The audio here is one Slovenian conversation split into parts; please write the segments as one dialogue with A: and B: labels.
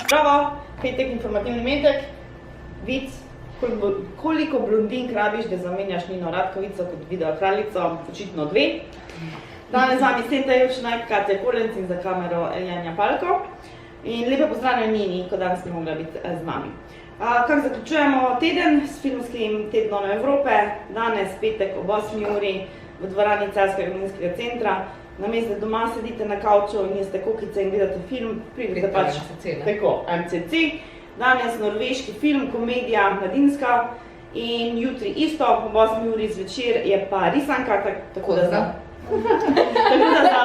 A: Zdravo, petek informativni metek. Vic, koliko blondink rabiš, da zamenjaš Nino Ratkovico kot video kraljico? Očitno 2. Danes z vami Senta Jevčenaj, Katja Korenc in za kamero Janja Palko. In lepe pozdravljam Nini, ko danes ni mogla biti z nami. Kako zaključujemo teden s filmskim tednom Evrope? Danes, petek ob 8. uri v dvorani Celjskega mladinskega centra. Namesto da doma sedite na kavču in jeste kokice in gledate film, pridite pač tako, MCC. Danes norveški film, komedija mladinska in jutri isto, ob 8. uri zvečer je pa risanka, tako da za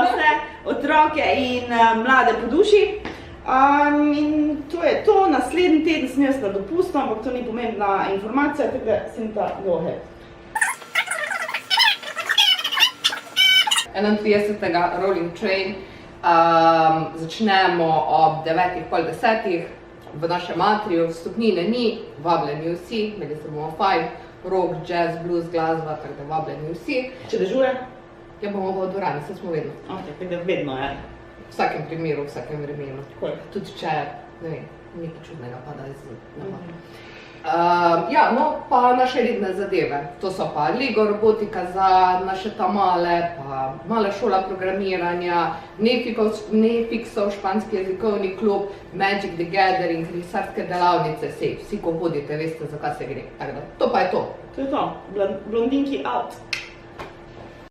A: vse otroke in mlade po duši. In to je to, naslednji teden sem jaz na dopustu, ampak to ni pomembna informacija, tako da Senta, go ahead.
B: 31. Rolling Train začnemo ob 9:30 v našem atriju, vstopnine ni, vabljeni vsi, imeli se bomo fajn, rock, jazz, blues, glasba, tako da vabljeni vsi.
A: Če dežuje?
B: Ja, bomo v dvorani, saj smo vedno.
A: Ok, tako da vedno je.
B: V vsakem primeru, v vsakem vremenu.
A: Koliko?
B: Tudi če, ne vem, nekaj čudnega pada iz neba. Ja, no, pa naše redne zadeve. To so pa Lego robotika za naše tamale, pa mala šola programiranja, Nefixov španski jezikovni klub, Magic the Gathering, risarske delavnice, vsi, ko hodite, veste, za kaj se gre. Tako da, to pa je to.
A: To je to. Blondinki out.